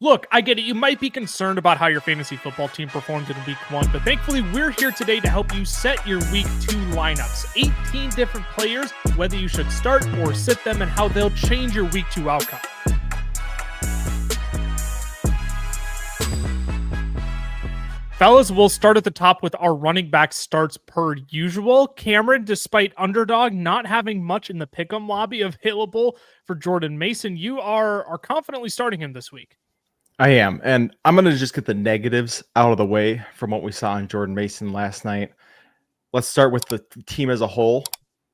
Look, I get it. You might be concerned about how your fantasy football team performed in week 1, but thankfully we're here today to help you set your week 2 lineups. 18 different players, whether you should start or sit them, and how they'll change your week 2 outcome. Fellas, we'll start at the top with our running back starts per usual. Cameron, despite Underdog not having much in the pick'em lobby available for Jordan Mason, you are confidently starting him this week. I am, and I'm going to just get the negatives out of the way from what we saw in Jordan Mason last night. Let's start with the team as a whole.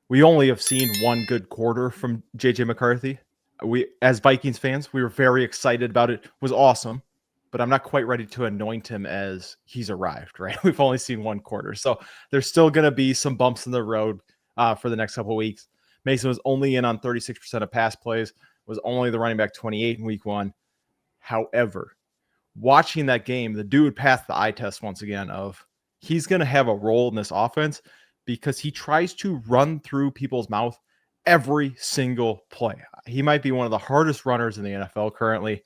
We only have seen one good quarter from J.J. McCarthy. We, as Vikings fans, we were very excited about it. It was awesome, but I'm not quite ready to anoint him as he's arrived, right? We've only seen one quarter. So there's still going to be some bumps in the road for the next couple of weeks. Mason was only in on 36% of pass plays, was only the running back 28 in week 1. However, watching that game, the dude passed the eye test once again of he's going to have a role in this offense because he tries to run through people's mouth every single play. He might be one of the hardest runners in the NFL currently,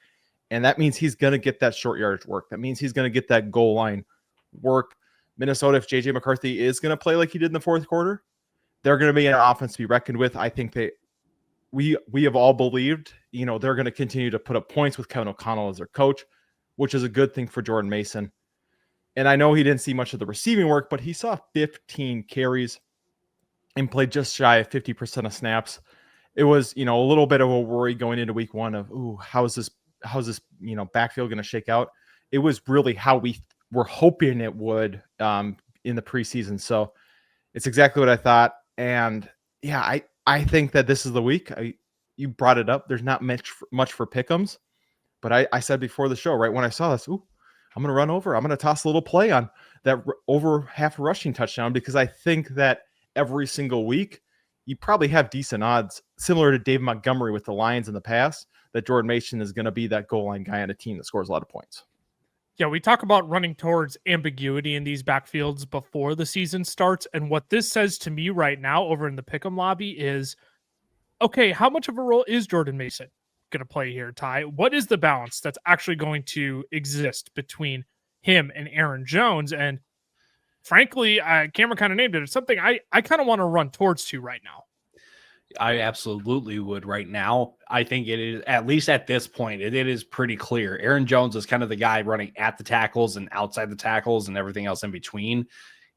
and that means he's going to get that short yardage work. That means he's going to get that goal line work. Minnesota, if J.J. McCarthy is going to play like he did in the fourth quarter, they're going to be an offense to be reckoned with. I think we have all believed, they're going to continue to put up points with Kevin O'Connell as their coach, which is a good thing for Jordan Mason. And I know he didn't see much of the receiving work, but he saw 15 carries and played just shy of 50% of snaps. It was, a little bit of a worry going into week 1 of, how's this backfield going to shake out? It was really how we were hoping it would in the preseason. So it's exactly what I thought. And yeah, I think that this is the week. You brought it up. There's not much for pick'ems, but I said before the show, right when I saw this, I'm going to run over. I'm going to toss a little play on that over half rushing touchdown because I think that every single week you probably have decent odds, similar to Dave Montgomery with the Lions in the past, that Jordan Mason is going to be that goal line guy on a team that scores a lot of points. Yeah, we talk about running towards ambiguity in these backfields before the season starts. And what this says to me right now over in the pick'em lobby is, okay, how much of a role is Jordan Mason going to play here, Ty? What is the balance that's actually going to exist between him and Aaron Jones? And frankly, Cameron kind of named it. It's something I kind of want to run towards to right now. I absolutely would right now. I think it is, at least at this point, it is pretty clear. Aaron Jones is kind of the guy running at the tackles and outside the tackles and everything else in between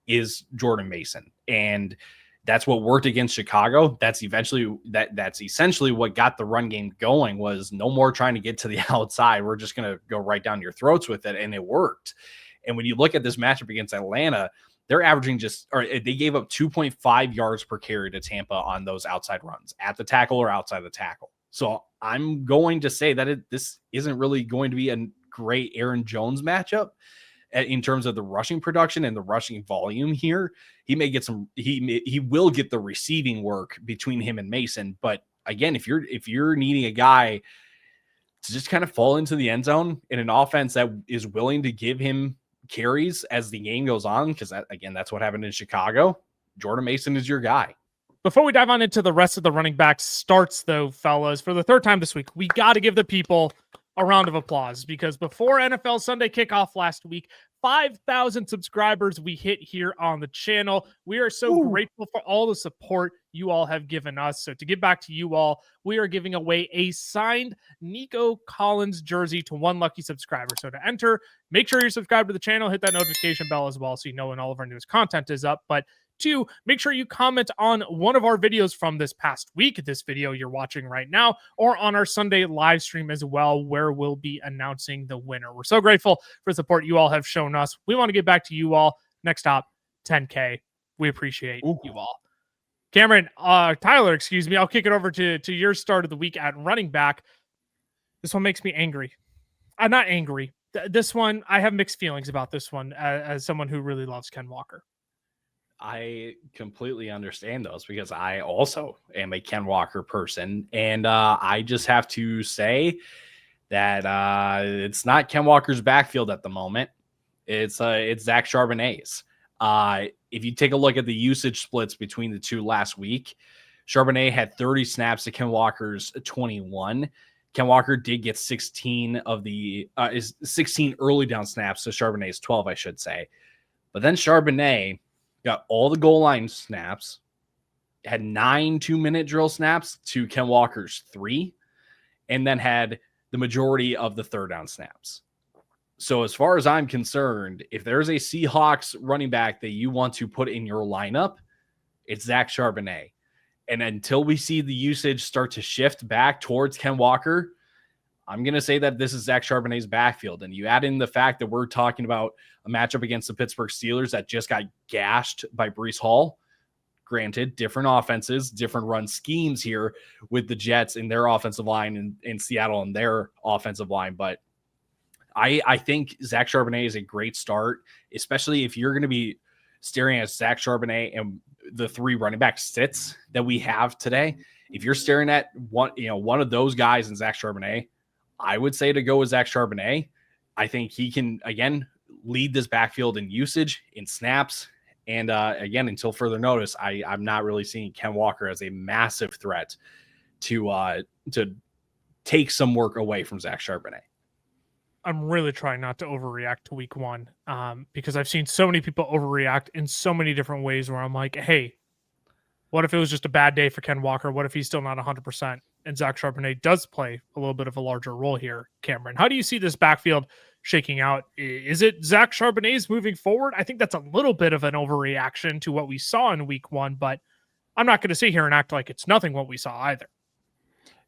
is Jordan Mason. And that's what worked against Chicago. That's essentially what got the run game going was no more trying to get to the outside. We're just going to go right down your throats with it. And it worked. And when you look at this matchup against Atlanta, they're averaging they gave up 2.5 yards per carry to Tampa on those outside runs at the tackle or outside the tackle. So I'm going to say that this isn't really going to be a great Aaron Jones matchup in terms of the rushing production and the rushing volume here. He may get he will get the receiving work between him and Mason. But again, if you're needing a guy to just kind of fall into the end zone in an offense that is willing to give him carries as the game goes on, because that's what happened in Chicago, Jordan Mason is your guy. Before we dive on into the rest of the running back starts, though, fellas, for the third time this week, we got to give the people a round of applause because before NFL Sunday kickoff last week, 5,000 subscribers we hit here on the channel. We are so grateful for all the support you all have given us. So to give back to you all, we are giving away a signed Nico Collins jersey to one lucky subscriber. So to enter, make sure you're subscribed to the channel, hit that notification bell as well so you know when all of our newest content is up. But 2, make sure you comment on one of our videos from this past week, this video you're watching right now, or on our Sunday live stream as well, where we'll be announcing the winner. We're so grateful for the support you all have shown us. We want to get back to you all. Next up, 10K. We appreciate you all. Cameron, Tyler, excuse me. I'll kick it over to your start of the week at running back. This one makes me angry. I'm not angry. This one, I have mixed feelings about this one as someone who really loves Ken Walker. I completely understand those because I also am a Ken Walker person. And I just have to say that it's not Ken Walker's backfield at the moment. It's Zach Charbonnet's. If you take a look at the usage splits between the two last week, Charbonnet had 30 snaps to Ken Walker's 21. Ken Walker did get 16 early down snaps to Charbonnet's 12, I should say. But then Charbonnet got all the goal line snaps, had 9 2-minute drill snaps to Ken Walker's 3, and then had the majority of the third down snaps. So as far as I'm concerned, if there's a Seahawks running back that you want to put in your lineup, it's Zach Charbonnet. And until we see the usage start to shift back towards Ken Walker, I'm going to say that this is Zach Charbonnet's backfield. And you add in the fact that we're talking about a matchup against the Pittsburgh Steelers that just got gashed by Breece Hall. Granted, different offenses, different run schemes here with the Jets in their offensive line and in Seattle and their offensive line. But I think Zach Charbonnet is a great start, especially if you're going to be staring at Zach Charbonnet and the 3 running back sits that we have today. If you're staring at one of those guys in Zach Charbonnet, I would say to go with Zach Charbonnet. I think he can, again, lead this backfield in usage, in snaps. And again, until further notice, I'm not really seeing Ken Walker as a massive threat to take some work away from Zach Charbonnet. I'm really trying not to overreact to week 1 because I've seen so many people overreact in so many different ways where I'm like, hey, what if it was just a bad day for Ken Walker? What if he's still not 100%? And Zach Charbonnet does play a little bit of a larger role here, Cameron. How do you see this backfield shaking out? Is it Zach Charbonnet's moving forward? I think that's a little bit of an overreaction to what we saw in week 1, but I'm not going to sit here and act like it's nothing what we saw either.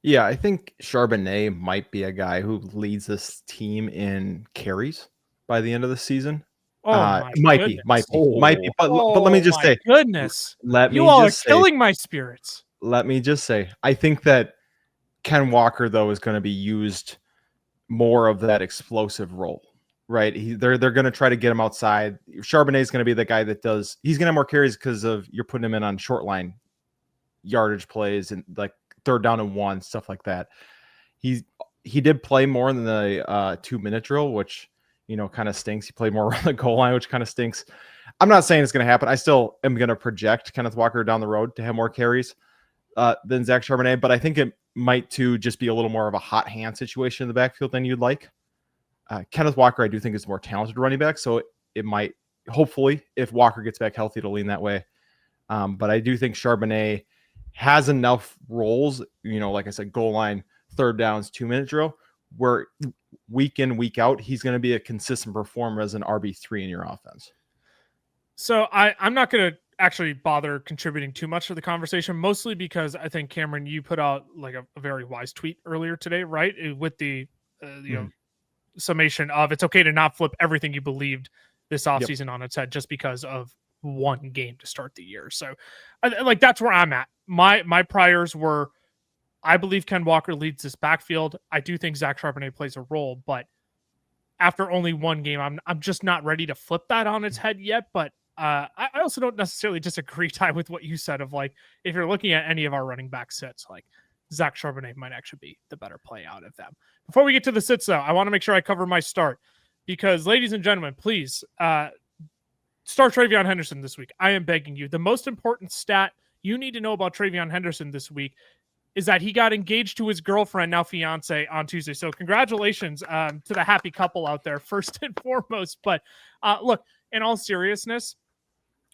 Yeah, I think Charbonnet might be a guy who leads this team in carries by the end of the season. Oh, might be. But let me just say, goodness, you all are killing my spirits. Let me just say, I think that Ken Walker though is going to be used more of that explosive role, right? They're going to try to get him outside. Charbonnet is going to be the guy that he's going to have more carries because of you're putting him in on short line yardage plays and like 3rd down and 1, stuff like that. He did play more in the 2-minute drill, which, kind of stinks. He played more around the goal line, which kind of stinks. I'm not saying it's going to happen. I still am going to project Kenneth Walker down the road to have more carries than Zach Charbonnet, but I think it might too just be a little more of a hot hand situation in the backfield than you'd like. Kenneth Walker, I do think is a more talented running back, so it might, hopefully, if Walker gets back healthy, to lean that way. But I do think Charbonnet has enough roles, like I said, goal line, 3rd downs, 2-minute drill, where week in, week out, he's going to be a consistent performer as an RB3 in your offense. So I'm not going to actually bother contributing too much to the conversation, mostly because I think, Cameron, you put out like a very wise tweet earlier today, right? With the summation of it's okay to not flip everything you believed this offseason on its head just because of one game to start the year. So like that's where I'm at. My priors were, I believe Ken Walker leads this backfield. I do think Zach Charbonnet plays a role, but after only one game, I'm just not ready to flip that on its head yet. But I also don't necessarily disagree, Ty, with what you said of like, if you're looking at any of our running back sits, like Zach Charbonnet might actually be the better play out of them. Before we get to the sits, though, I want to make sure I cover my start because, ladies and gentlemen, please start TreVeyon Henderson this week. I am begging you. The most important stat you need to know about TreVeyon Henderson this week is that he got engaged to his girlfriend, now fiance, on Tuesday. So congratulations to the happy couple out there, first and foremost. But look, in all seriousness,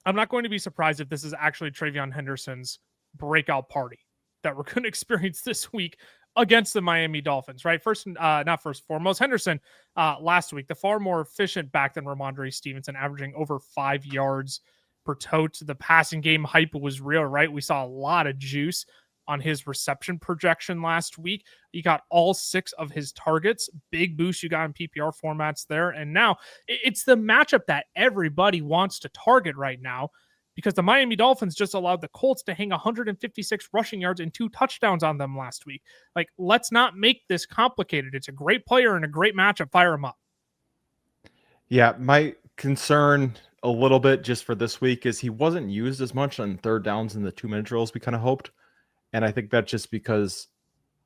I'm not going to be surprised if this is actually TreVeyon Henderson's breakout party that we're going to experience this week against the Miami Dolphins, right? Not first foremost, Henderson last week, the far more efficient back than Ramondre Stevenson, averaging over 5 yards per tote. The passing game hype was real, right? We saw a lot of juice on his reception projection last week. He got all 6 of his targets. Big boost you got in PPR formats there. And now it's the matchup that everybody wants to target right now because the Miami Dolphins just allowed the Colts to hang 156 rushing yards and 2 touchdowns on them last week. Like, let's not make this complicated. It's a great player and a great matchup. Fire him up. Yeah, my concern a little bit just for this week is he wasn't used as much on 3rd downs in the 2-minute drills we kind of hoped. And I think that's just because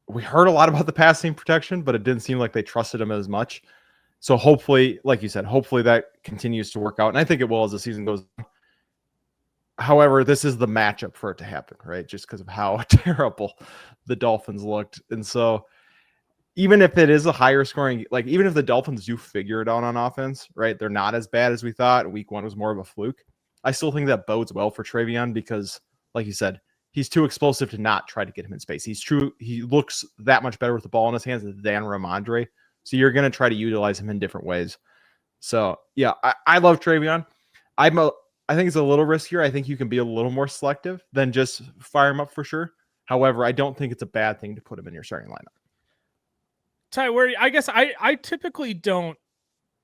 we heard a lot about the passing protection, but it didn't seem like they trusted him as much. So hopefully, like you said, hopefully that continues to work out. And I think it will as the season goes on. However, this is the matchup for it to happen, right? Just because of how terrible the Dolphins looked. And so even if it is a higher scoring, like even if the Dolphins do figure it out on offense, right? They're not as bad as we thought. Week 1 was more of a fluke. I still think that bodes well for Travion because, like you said, he's too explosive to not try to get him in space. He looks that much better with the ball in his hands than Ramondre. So you're going to try to utilize him in different ways. So yeah, I love Travion. I think it's a little riskier. I think you can be a little more selective than just fire him up for sure. However, I don't think it's a bad thing to put him in your starting lineup. Ty, where I guess I typically don't.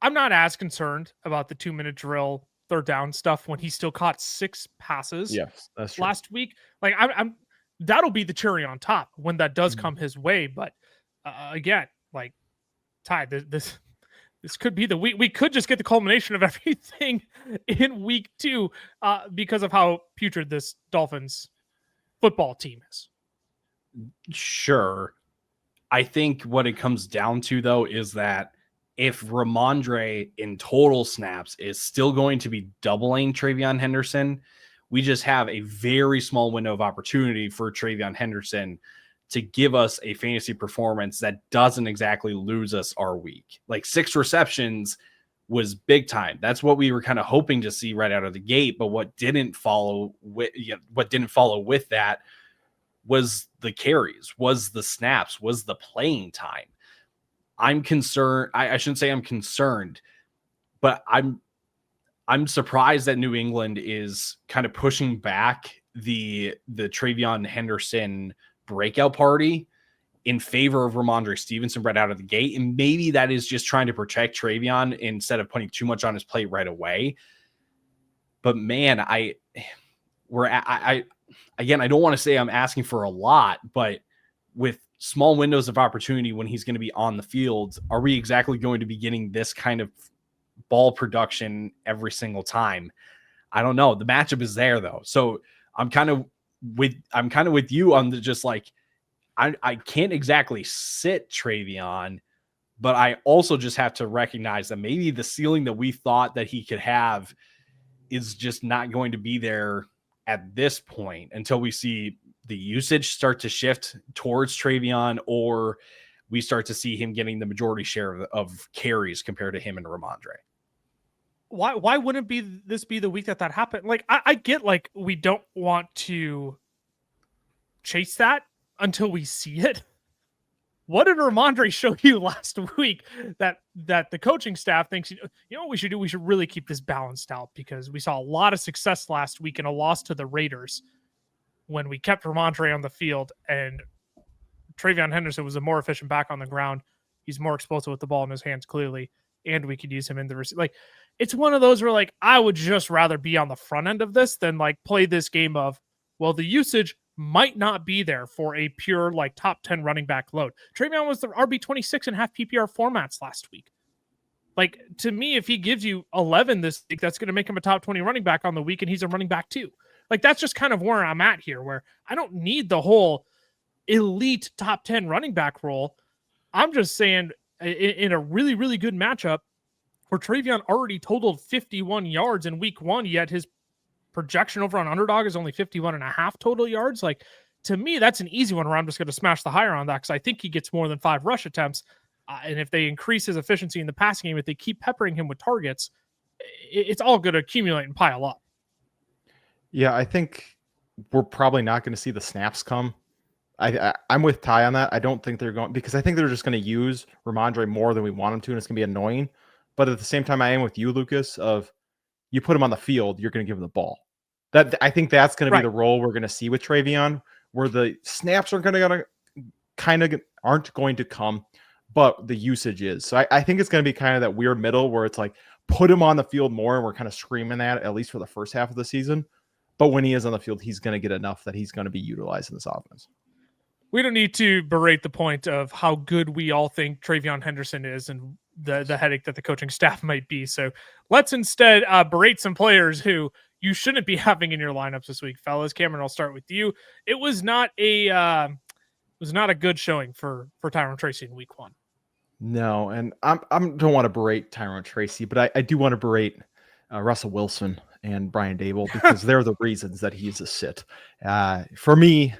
I'm not as concerned about the 2-minute drill, third down stuff when he still caught 6 passes. Yes, that's true. Last week. Like I'm that'll be the cherry on top when that does come his way. But again, like Ty, this could be the week. We could just get the culmination of everything in week 2 because of how putrid this Dolphins football team is. Sure. I think what it comes down to, though, is that if Ramondre in total snaps is still going to be doubling Travion Henderson, we just have a very small window of opportunity for Travion Henderson to give us a fantasy performance that doesn't exactly lose us our week. Like 6 receptions was big time. That's what we were kind of hoping to see right out of the gate. But what didn't follow with that was the carries, was the snaps, was the playing time. I'm concerned. I shouldn't say I'm concerned, but I'm surprised that New England is kind of pushing back the Travion Henderson breakout party in favor of Ramondre Stevenson right out of the gate. And maybe that is just trying to protect Travion instead of putting too much on his plate right away. But man, again, I don't want to say I'm asking for a lot, but with small windows of opportunity when he's going to be on the field, are we exactly going to be getting this kind of ball production every single time? I don't know. The matchup is there though. So I'm kind of with you on the just like, I can't exactly sit Travion, but I also just have to recognize that maybe the ceiling that we thought that he could have is just not going to be there at this point until we see the usage start to shift towards Travion, or we start to see him getting the majority share of carries compared to him and Ramondre. Why wouldn't this be the week that happened? Like I get like we don't want to chase that until we see it. What did Ramondre show you last week that the coaching staff thinks, you know what we should do? We should really keep this balanced out, because we saw a lot of success last week in a loss to the Raiders when we kept Ramondre on the field, and Travion Henderson was a more efficient back on the ground. He's more explosive with the ball in his hands, clearly, and we could use him in the receiver. Like, it's one of those where, like, I would just rather be on the front end of this than, like, play this game of, well, the usage might not be there for a pure, like, top 10 running back load. Travion was the RB26 in half PPR formats last week. Like, to me, if he gives you 11 this week, that's going to make him a top 20 running back on the week, and he's a running back too. Like, that's just kind of where I'm at here, where I don't need the whole elite top 10 running back role. I'm just saying in a really, really good matchup where Travion already totaled 51 yards in week 1, yet his projection over on Underdog is only 51.5 total yards. Like, to me, that's an easy one where I'm just going to smash the higher on that, because I think he gets more than 5 rush attempts. And if they increase his efficiency in the passing game, if they keep peppering him with targets, it's all going to accumulate and pile up. Yeah, I think we're probably not going to see the snaps come. I'm with Ty on that. I don't think they're going, because I think they're just going to use Ramondre more than we want them to, and it's going to be annoying. But at the same time, I am with you, Lucas, of you put him on the field, you're going to give him the ball. That I think that's going to be the role we're going to see with Travion, where the snaps aren't going to come, but the usage is. So I think it's going to be kind of that weird middle where it's like, put him on the field more, and we're kind of screaming that at least for the first half of the season. But when he is on the field, he's going to get enough that he's going to be utilized in this offense. We don't need to berate the point of how good we all think Travion Henderson is and the headache that the coaching staff might be. So let's instead berate some players who you shouldn't be having in your lineups this week, fellas. Cameron, I'll start with you. It was not a good showing for Tyrone Tracy in week 1. No, and I don't want to berate Tyrone Tracy, but I do want to berate Russell Wilson and Brian Dable, because they're the reasons that he's a sit. For me,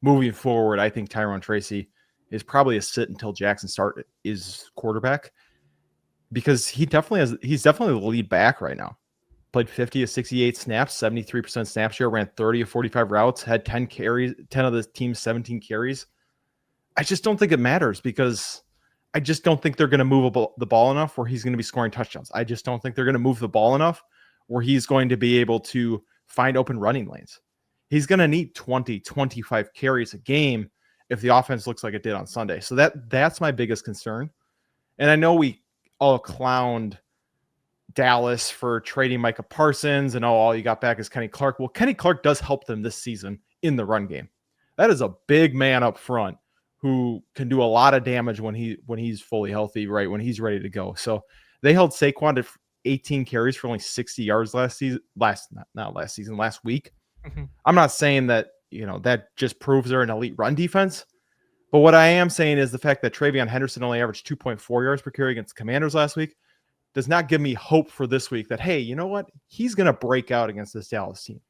moving forward, I think Tyrone Tracy is probably a sit until Jackson Start is quarterback, because he's definitely the lead back right now. Played 50 of 68 snaps, 73% snap share, ran 30 of 45 routes, had 10 carries, 10 of the team's 17 carries. I just don't think it matters, because I just don't think they're going to move the ball enough where he's going to be scoring touchdowns. I just don't think they're going to move the ball enough where he's going to be able to find open running lanes. He's going to need 20, 25 carries a game if the offense looks like it did on Sunday. So that's my biggest concern. And I know we all clowned Dallas for trading Micah Parsons and all you got back is Kenny Clark. Well, Kenny Clark does help them this season in the run game. That is a big man up front who can do a lot of damage when he's fully healthy, right? When he's ready to go. So they held Saquon to 18 carries for only 60 yards last week. Mm-hmm. I'm not saying that, that just proves they're an elite run defense. But what I am saying is the fact that Travion Henderson only averaged 2.4 yards per carry against Commanders last week does not give me hope for this week that, hey, you know what? He's going to break out against this Dallas team.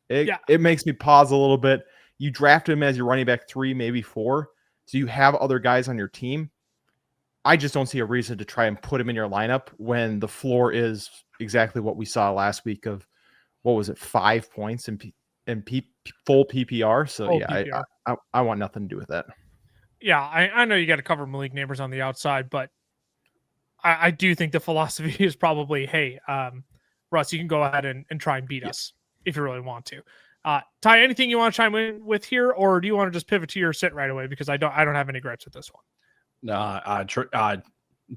It makes me pause a little bit. You drafted him as your running back 3, maybe 4. So you have other guys on your team. I just don't see a reason to try and put him in your lineup when the floor is exactly what we saw last week of, 5 points in full PPR. So PPR. I want nothing to do with that. Yeah, I know you got to cover Malik Neighbors on the outside, but I do think the philosophy is probably, hey, Russ, you can go ahead and try and beat us if you really want to. Ty, anything you want to chime in with here, or do you want to just pivot to your sit right away? Because I don't have any gripes with this one.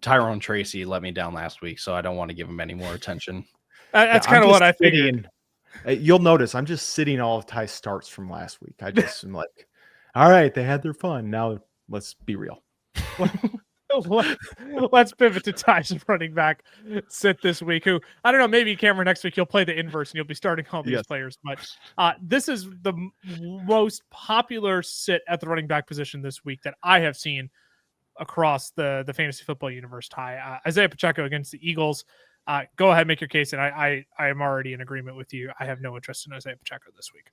Tyrone Tracy let me down last week, so I don't want to give him any more attention. That's kind of what I figured. You'll notice I'm just sitting all of Ty's starts from last week. I just am like, all right, they had their fun. Now let's be real. Let's pivot to Ty's running back sit this week, who, I don't know, maybe Cameron next week you'll play the inverse and you'll be starting all these players. But this is the most popular sit at the running back position this week that I have seen across the fantasy football universe. Ty, Isaiah Pacheco against the Eagles. Go ahead, make your case, and I am already in agreement with you. I have no interest in Isaiah Pacheco this week.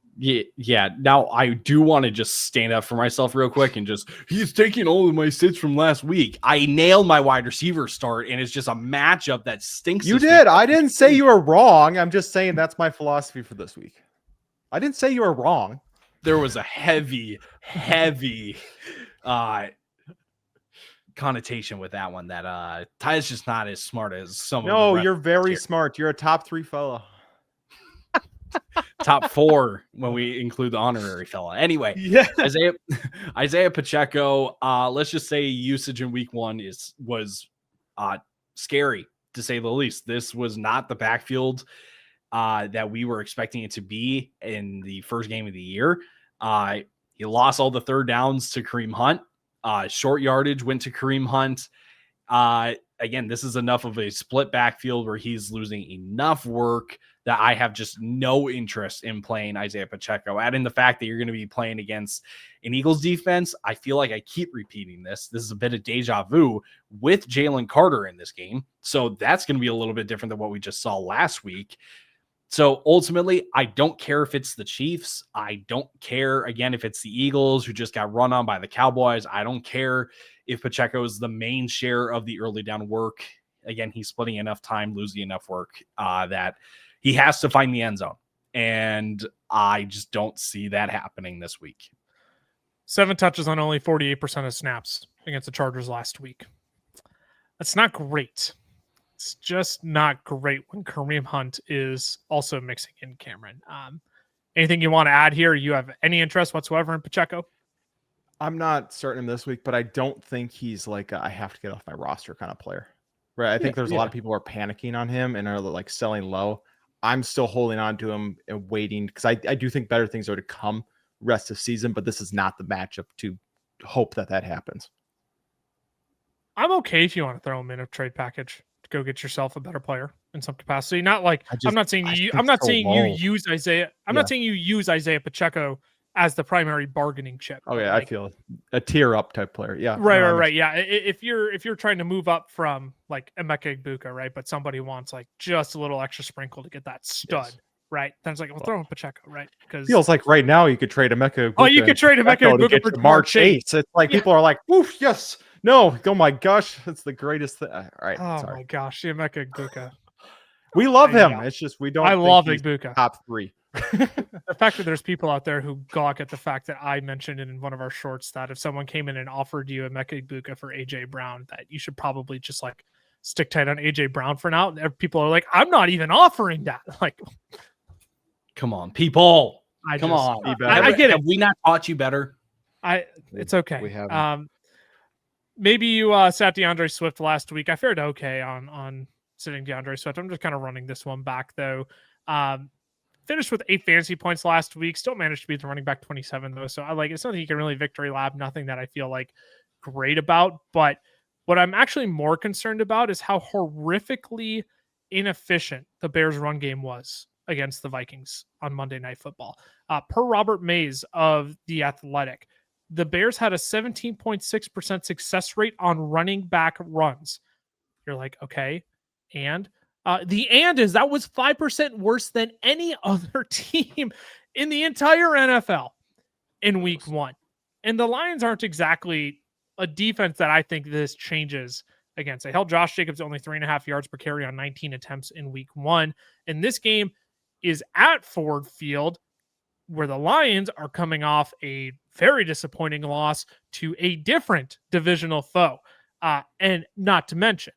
Yeah. Now I do want to just stand up for myself real quick and he's taking all of my sits from last week. I nailed my wide receiver start, and it's just a matchup that stinks. You did. I didn't say you were wrong. I'm just saying that's my philosophy for this week. I didn't say you were wrong. There was a heavy connotation with that one that Ty's just not as smart as some. No, you're very smart. You're a top 3 fella. Top 4 when we include the honorary fella. Anyway, Isaiah Pacheco. Let's just say usage in week 1 was scary, to say the least. This was not the backfield that we were expecting it to be in the first game of the year. He lost all the third downs to Kareem Hunt. Short yardage went to Kareem Hunt. Again, this is enough of a split backfield where he's losing enough work that I have just no interest in playing Isaiah Pacheco. Add in the fact that you're going to be playing against an Eagles defense. I feel like I keep repeating this. This is a bit of deja vu with Jalen Carter in this game. So that's going to be a little bit different than what we just saw last week. So ultimately, I don't care if it's the Chiefs. I don't care, again, if it's the Eagles who just got run on by the Cowboys. I don't care if Pacheco is the main share of the early down work. Again, he's splitting enough time, losing enough work that he has to find the end zone. And I just don't see that happening this week. 7 touches on only 48% of snaps against the Chargers last week. That's not great. It's just not great when Kareem Hunt is also mixing in Cameron. Anything you want to add here? You have any interest whatsoever in Pacheco? I'm not starting him this week, but I don't think he's like I have to get off my roster kind of player. Right? I think there's a lot of people who are panicking on him and are like selling low. I'm still holding on to him and waiting because I do think better things are to come rest of season, but this is not the matchup to hope that happens. I'm okay if you want to throw him in a trade package to go get yourself a better player in some capacity. Not like I'm not saying you use Isaiah. I'm not saying you use Isaiah Pacheco as the primary bargaining chip. Oh yeah, I feel a tier up type player. Yeah. Right. Yeah. If you're trying to move up from like Emeka Egbuka, right? But somebody wants like just a little extra sprinkle to get that stud, right? Then it's like, well, throw in Pacheco, right? Because Feels like right now you could trade Emeka. Oh, you could trade Emeka to get for Jamar Chase. Chase. It's like people are like, "Oof, yes, no, oh my gosh, it's the greatest thing." All right, oh sorry. my gosh, Emeka Buka. We love him. Yeah. It's just we don't. I think love he's Buka. top 3. The fact that there's people out there who gawk at the fact that I mentioned in one of our shorts that if someone came in and offered you Emeka Buka for AJ Brown, that you should probably just like stick tight on AJ Brown for now. And people are like, I'm not even offering that. Like, come on, people. I get it. Have we not taught you better? It's okay. We haven't. Maybe you sat DeAndre Swift last week. I fared okay on sitting DeAndre Swift. I'm just kind of running this one back though. Finished with 8 fantasy points last week. Still managed to beat the running back 27 though. So it's nothing you can really victory lap. Nothing that I feel like great about. But what I'm actually more concerned about is how horrifically inefficient the Bears run game was against the Vikings on Monday Night Football. Per Robert Mays of The Athletic, the Bears had a 17.6% success rate on running back runs. You're like, okay. And the and is that was 5% worse than any other team in the entire NFL in week 1. And the Lions aren't exactly a defense that I think this changes against. They held Josh Jacobs only 3.5 yards per carry on 19 attempts in week 1. And this game is at Ford Field, where the Lions are coming off a very disappointing loss to a different divisional foe. And not to mention,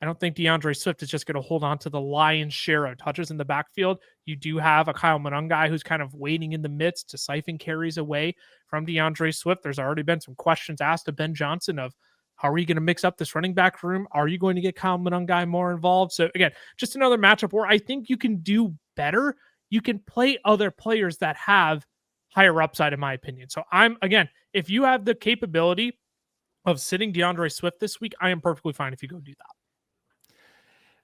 I don't think DeAndre Swift is just going to hold on to the lion's share of touches in the backfield. You do have a Kyle Monangai who's kind of waiting in the midst to siphon carries away from DeAndre Swift. There's already been some questions asked of Ben Johnson of how are you going to mix up this running back room? Are you going to get Kyle Monangai more involved? So again, just another matchup where I think you can do better. You can play other players that have higher upside, in my opinion. So if you have the capability of sitting DeAndre Swift this week, I am perfectly fine if you go do that.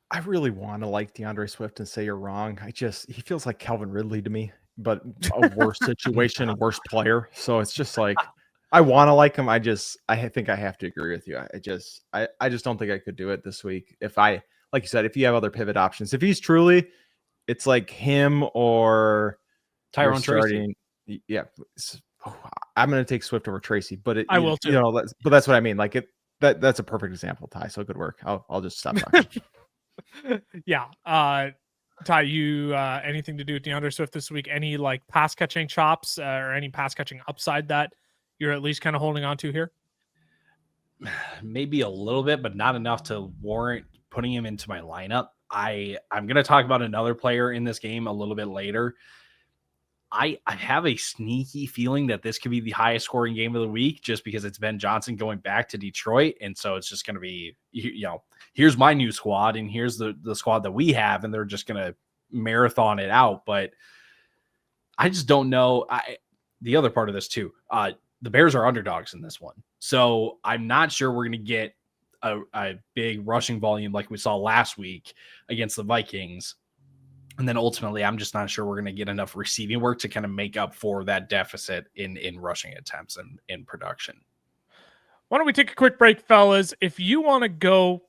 I really want to like DeAndre Swift and say you're wrong. He feels like Calvin Ridley to me, but a worse situation, a worse player. So it's just like, I want to like him. I think I have to agree with you. I just don't think I could do it this week. If like you said, if you have other pivot options, if he's truly, it's like him or Tyrone Tracy. Yeah. I'm going to take Swift over Tracy, but I will too. But that's what I mean. Like that's a perfect example, Ty. So good work. I'll just stop talking. Yeah. Ty, you anything to do with DeAndre Swift this week? Any like pass catching chops or any pass catching upside that you're at least kind of holding on to here? Maybe a little bit, but not enough to warrant putting him into my lineup. I'm going to talk about another player in this game a little bit later. I have a sneaky feeling that this could be the highest scoring game of the week just because it's Ben Johnson going back to Detroit. And so it's just going to be, here's my new squad and here's the squad that we have. And they're just going to marathon it out. But I just don't know. The other part of this too, the Bears are underdogs in this one. So I'm not sure we're going to get a big rushing volume like we saw last week against the Vikings. And then ultimately, I'm just not sure we're going to get enough receiving work to kind of make up for that deficit in rushing attempts and in production. Why don't we take a quick break, fellas? If you want to go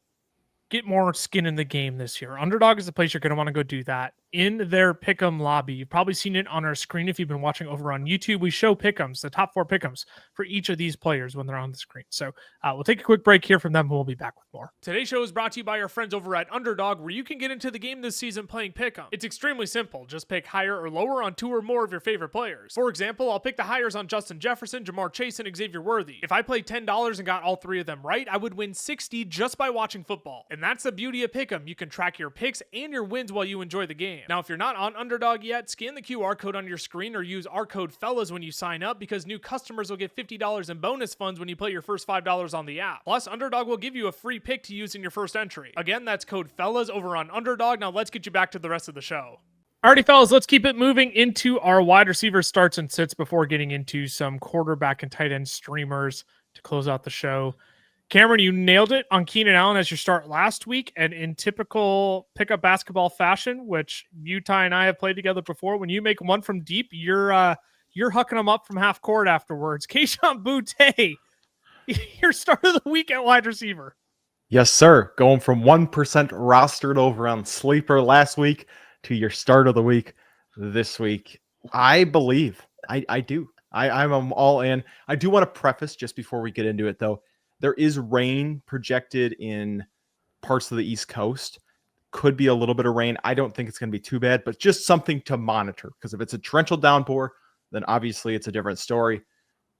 get more skin in the game this year, Underdog is the place you're going to want to go do that. In their Pick'em lobby, you've probably seen it on our screen if you've been watching over on YouTube. We show Pick'ems, the top 4 Pick'ems for each of these players when they're on the screen. So we'll take a quick break here from them, and we'll be back with more. Today's show is brought to you by our friends over at Underdog, where you can get into the game this season playing Pick'em. It's extremely simple. Just pick higher or lower on 2 or more of your favorite players. For example, I'll pick the higher on Justin Jefferson, Jamar Chase, and Xavier Worthy. If I played $10 and got all 3 of them right, I would win $60 just by watching football. And that's the beauty of Pick'em. You can track your picks and your wins while you enjoy the game. Now, if you're not on Underdog yet, scan the QR code on your screen or use our code FELLAS when you sign up, because new customers will get $50 in bonus funds when you play your first $5 on the app. Plus, Underdog will give you a free pick to use in your first entry. Again, that's code FELLAS over on Underdog. Now let's get you back to the rest of the show. Alrighty, fellas, let's keep it moving into our wide receiver starts and sits before getting into some quarterback and tight end streamers to close out the show. Cameron, you nailed it on Keenan Allen as your start last week, and in typical pickup basketball fashion, which you, Ty, and I have played together before, when you make one from deep, you're hucking them up from half court afterwards. Kayshon Boutte, your start of the week at wide receiver. Yes, sir. Going from 1% rostered over on Sleeper last week to your start of the week this week. I believe. I do. I'm all in. I do want to preface just before we get into it, though. There is rain projected in parts of the East Coast. Could be a little bit of rain. I don't think it's going to be too bad, but just something to monitor. Because if it's a torrential downpour, then obviously it's a different story.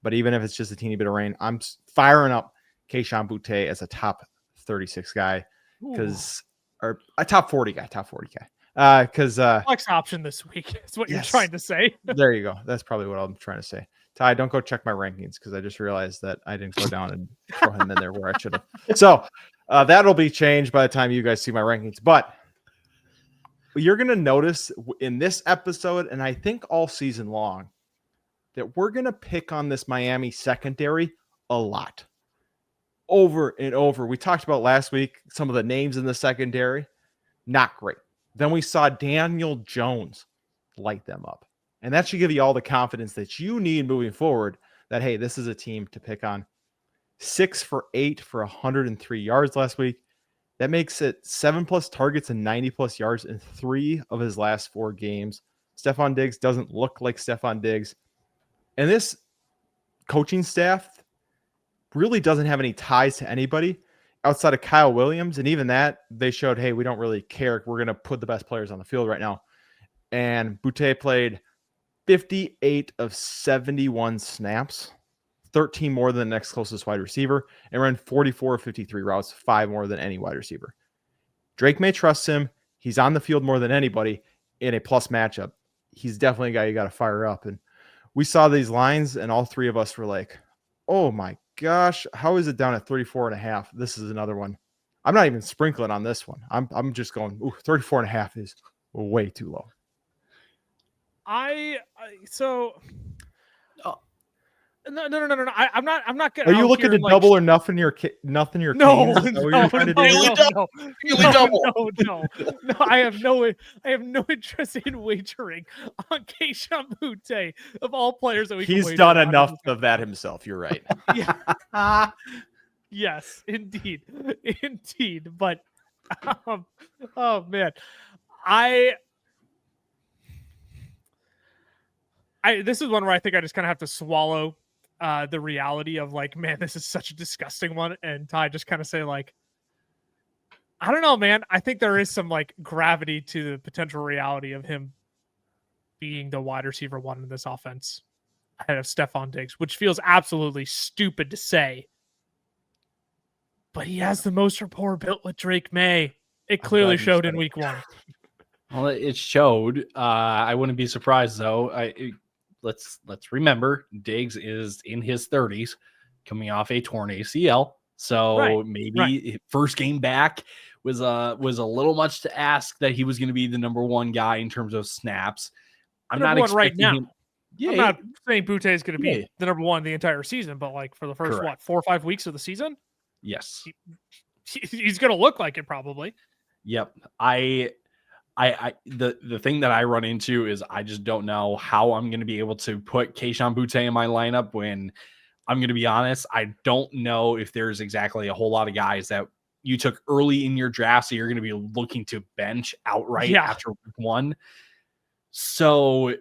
But even if it's just a teeny bit of rain, I'm firing up Keishon Butte as a top 36 guy, because or a top 40 guy. Because Flex option this week is what Yes. you're trying to say. there you go. That's probably what I'm trying to say. Ty, don't go check my rankings, because I just realized that I didn't go down and throw him in there where I should have. So that'll be changed by the time you guys see my rankings. But you're going to notice in this episode, and I think all season long, that we're going to pick on this Miami secondary a lot. Over and over. We talked about last week some of the names in the secondary. Not great. Then we saw Daniel Jones light them up. And that should give you all the confidence that you need moving forward, that, hey, this is a team to pick on. 6 for 8 for 103 yards last week. That makes it 7+ targets and 90+ yards in 3 of his last 4 games. Stephon Diggs doesn't look like Stephon Diggs. And this coaching staff really doesn't have any ties to anybody outside of Kyle Williams. And even that, they showed, hey, we don't really care. We're going to put the best players on the field right now. And Butte played 58 of 71 snaps, 13 more than the next closest wide receiver, and ran 44 of 53 routes, 5 more than any wide receiver. Drake May trusts him. He's on the field more than anybody in a plus matchup. He's definitely a guy you got to fire up. And we saw these lines, and all 3 of us were like, oh my gosh, how is it down at 34.5? This is another one. I'm not even sprinkling on this one. I'm just going, 34.5 is way too low. No. I'm not gonna. Are you looking to double or nothing your No, Canes? Is that what you're trying to do? No. I have no interest in wagering on Keishon Butte of all players that we. He's can done wager enough on. of that himself. You're right. Yeah. Yes, indeed. But oh man, this is one where I think I just kind of have to swallow the reality of, like, man, this is such a disgusting one. And Ty just kind of say, like, I don't know, man. I think there is some, like, gravity to the potential reality of him being the wide receiver 1 in this offense ahead of Stephon Diggs, which feels absolutely stupid to say. But he has the most rapport built with Drake May. It clearly showed in week 1. Well, it showed. I wouldn't be surprised, though. Let's remember, Diggs is in his 30s, coming off a torn ACL. So maybe first game back was a little much to ask that he was going to be the number 1 guy in terms of snaps. I'm not expecting right now. him. Yeah, I'm not saying Butte is going to be the number 1 the entire season, but, like, for the first 4 or 5 weeks of the season, yes, he's going to look like it probably. Yep. The thing that I run into is I just don't know how I'm going to be able to put Keishon Butte in my lineup when, I'm going to be honest, I don't know if there's exactly a whole lot of guys that you took early in your draft, so you're going to be looking to bench outright after week 1. So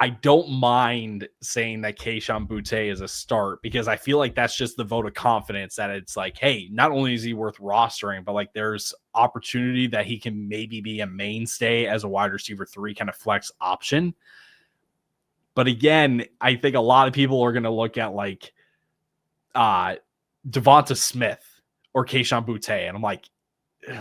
I don't mind saying that Keishon Butte is a start, because I feel like that's just the vote of confidence that it's like, hey, not only is he worth rostering, but, like, there's opportunity that he can maybe be a mainstay as a wide receiver 3 kind of flex option. But again, I think a lot of people are going to look at, like, Devonta Smith or Keishon Butte, and I'm like,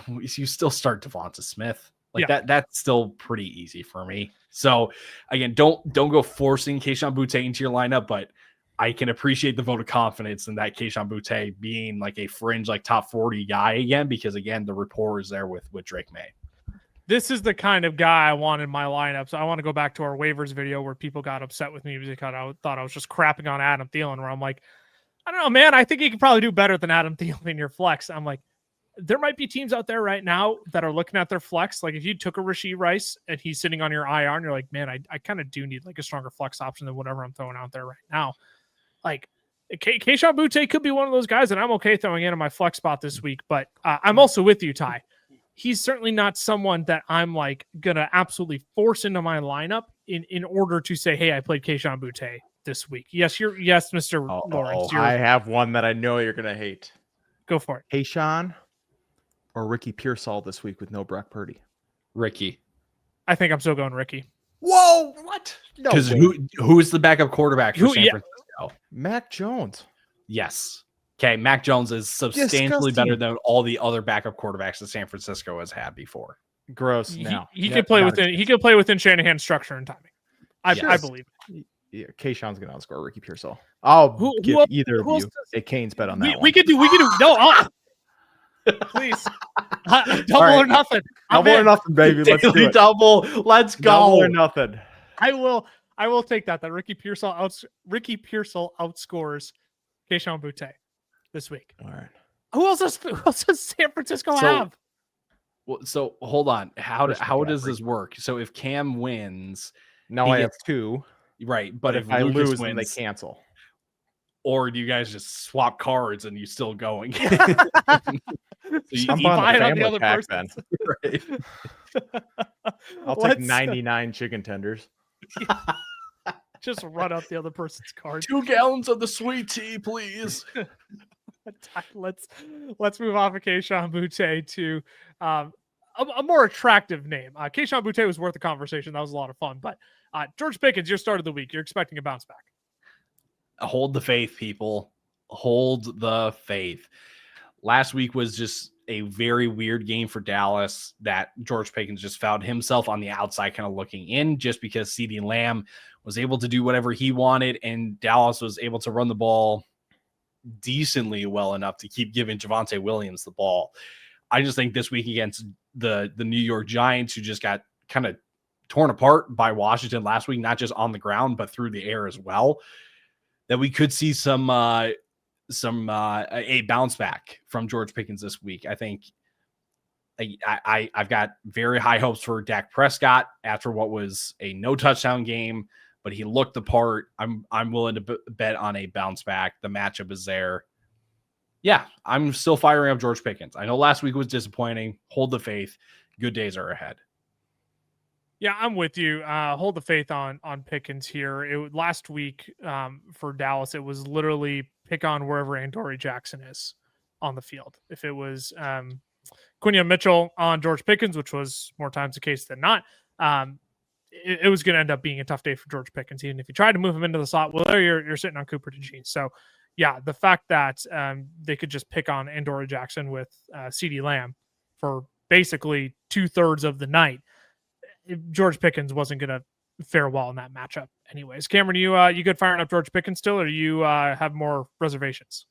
you still start Devonta Smith. Like, that's still pretty easy for me. So again, don't go forcing Keishon Butte into your lineup, but I can appreciate the vote of confidence in that Keishon Butte being, like, a fringe, like, top 40 guy again, because again, the rapport is there with Drake May. This is the kind of guy I want in my lineup. So I want to go back to our waivers video where people got upset with me because they thought I was just crapping on Adam Thielen, where I'm like, I don't know, man. I think he could probably do better than Adam Thielen in your flex. I'm like, there might be teams out there right now that are looking at their flex. Like, if you took a Rashee Rice and he's sitting on your IR and you're like, man, I kind of do need, like, a stronger flex option than whatever I'm throwing out there right now. Like, Keishon Butte could be one of those guys that I'm okay throwing in my flex spot this week. But I'm also with you, Ty. He's certainly not someone that I'm, like, going to absolutely force into my lineup in order to say, hey, I played Keyshawn Boutte this week. Yes, Mr. Lawrence. I have one that I know you're gonna hate. Go for it. Keyshawn or Ricky Pearsall this week with no Brock Purdy? Ricky. I think I'm still going Ricky. Whoa, what? No, Because who is the backup quarterback for San Francisco? Mac Jones. Yes. Okay, Mac Jones is substantially better than all the other backup quarterbacks that San Francisco has had before. Gross. He can play within Shanahan's structure and timing. I believe. Yeah, Keyshawn's gonna outscore Ricky Pearsall. I'll give either of you a Kane's bet on that one. We could do no. Please, double or nothing. Double or nothing, baby. Let's do it. Double. Let's go. Double or nothing. I will take that. That Ricky Pearsall outscores Keyshawn Boutte this week. All right. Who else does San Francisco have? Well, so hold on. How does this work? So if Cam wins, now I have 2. Right, but if I Lucas lose, wins, then they cancel. Or do you guys just swap cards and you still going? So you buy it on the other person. Right. I'll take 99 chicken tenders. Just run up the other person's card. 2 gallons of the sweet tea, please. Let's move off of Keyshawn Boutte to a more attractive name. Keyshawn Boutte was worth the conversation. That was a lot of fun. But George Pickens, your start of the week. You're expecting a bounce back. Hold the faith, people. Hold the faith. Last week was just a very weird game for Dallas that George Pickens just found himself on the outside kind of looking in just because CeeDee Lamb was able to do whatever he wanted and Dallas was able to run the ball decently well enough to keep giving Javonte Williams the ball. I just think this week against the New York Giants, who just got kind of torn apart by Washington last week, not just on the ground, but through the air as well, that we could see a bounce back from George Pickens this week. I think I've got very high hopes for Dak Prescott after what was a no touchdown game, but he looked the part. I'm willing to bet on a bounce back. The matchup is there. Yeah, I'm still firing up George Pickens. I know last week was disappointing. Hold the faith. Good days are ahead. Yeah, I'm with you. Hold the faith on Pickens here. Last week for Dallas, it was literally pick on wherever Adoree Jackson is on the field. If it was Quinyon Mitchell on George Pickens, which was more times the case than not, it was going to end up being a tough day for George Pickens. Even if you tried to move him into the slot, well, there you're sitting on Cooper DeJean. So, yeah, the fact that they could just pick on Adoree Jackson with CeeDee Lamb for basically 2/3 of the night, George Pickens wasn't going to fare well in that matchup anyways. Cameron, you good firing up George Pickens still, or do you have more reservations?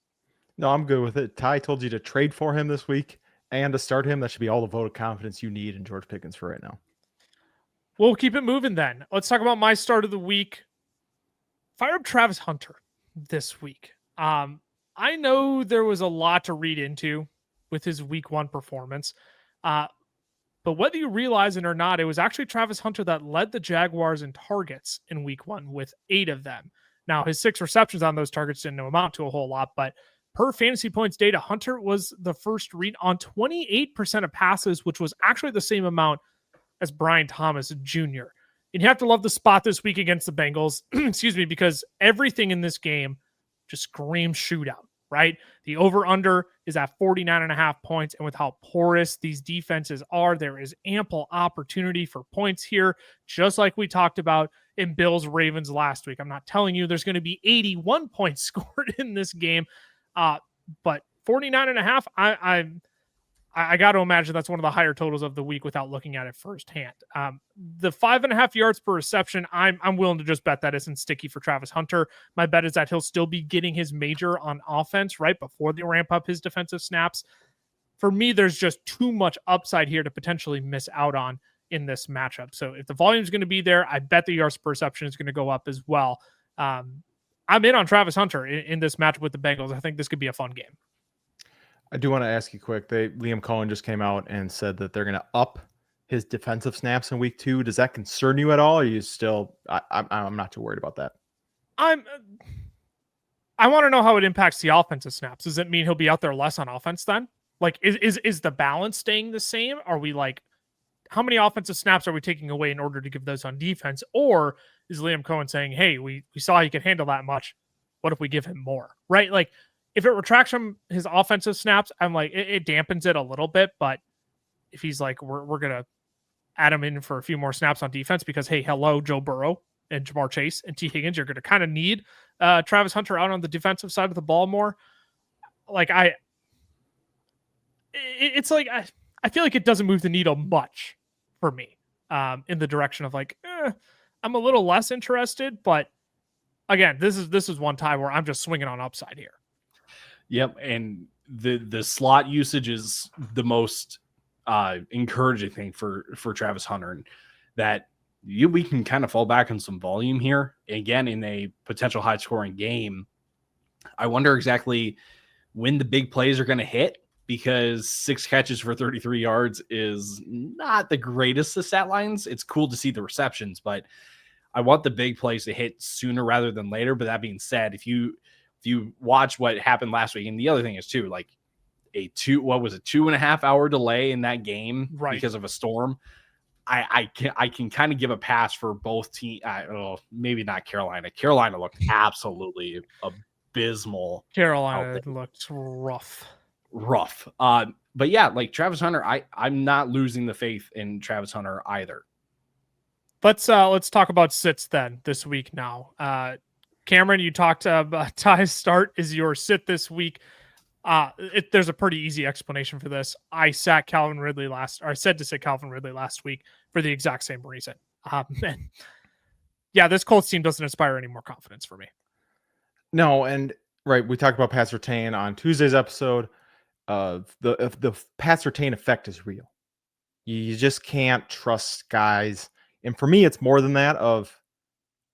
No, I'm good with it. Ty told you to trade for him this week and to start him. That should be all the vote of confidence you need in George Pickens for right now. We'll keep it moving then. Let's talk about my start of the week. Fire up Travis Hunter this week. I know there was a lot to read into with his week 1 performance. But whether you realize it or not, it was actually Travis Hunter that led the Jaguars in targets in week 1 with 8 of them. Now, his 6 receptions on those targets didn't amount to a whole lot, but per fantasy points data, Hunter was the first read on 28% of passes, which was actually the same amount as Brian Thomas Jr. And you have to love the spot this week against the Bengals, excuse me, because everything in this game just screams shootout, right? The over-under is at 49.5 points, and with how porous these defenses are, there is ample opportunity for points here, just like we talked about in Bills-Ravens last week. I'm not telling you there's going to be 81 points scored in this game, but 49.5, I got to imagine that's one of the higher totals of the week without looking at it firsthand. The 5.5 yards per reception, I'm willing to just bet that isn't sticky for Travis Hunter. My bet is that he'll still be getting his major on offense right before they ramp up his defensive snaps. For me, there's just too much upside here to potentially miss out on in this matchup. So if the volume is going to be there, I bet the yards per reception is going to go up as well. I'm in on Travis Hunter in this matchup with the Bengals. I think this could be a fun game. I do want to ask you quick. Liam Cohen just came out and said that they're going to up his defensive snaps in week 2. Does that concern you at all? Or are you still? I'm not too worried about that. I want to know how it impacts the offensive snaps. Does it mean he'll be out there less on offense then? Like, is the balance staying the same? Are we like how many offensive snaps are we taking away in order to give those on defense? Or is Liam Cohen saying, hey, we saw he could handle that much. What if we give him more? Right? Like, if it retracts from his offensive snaps, I'm like, it dampens it a little bit. But if he's like, we're going to add him in for a few more snaps on defense because, hey, hello, Joe Burrow and Jamar Chase and T. Higgins, you're going to kind of need Travis Hunter out on the defensive side of the ball more. Like, it's like, I feel like it doesn't move the needle much for me in the direction of like, I'm a little less interested. But again, this is one time where I'm just swinging on upside here. Yep, and the slot usage is the most encouraging thing for Travis Hunter, and that we can kind of fall back on some volume here again in a potential high scoring game. I wonder exactly when the big plays are going to hit, because 6 catches for 33 yards is not the greatest of stat lines. It's cool to see the receptions, but I want the big plays to hit sooner rather than later. But that being said, if you watch what happened last week, and the other thing is too, like a 2.5 hour delay in that game because of a storm. I can kind of give a pass for both teams. Maybe not Carolina. Carolina looked absolutely abysmal. Carolina looked rough. But yeah, like Travis Hunter, I'm not losing the faith in Travis Hunter either. Let's talk about sits then this week now. Cameron, you talked about Ty's start is your sit this week. There's a pretty easy explanation for this. I said to sit Calvin Ridley last week for the exact same reason. And yeah, this Colts team doesn't inspire any more confidence for me. No, and right, we talked about Pat Surtain on Tuesday's episode. The Pat Surtain effect is real. You just can't trust guys, and for me, it's more than that.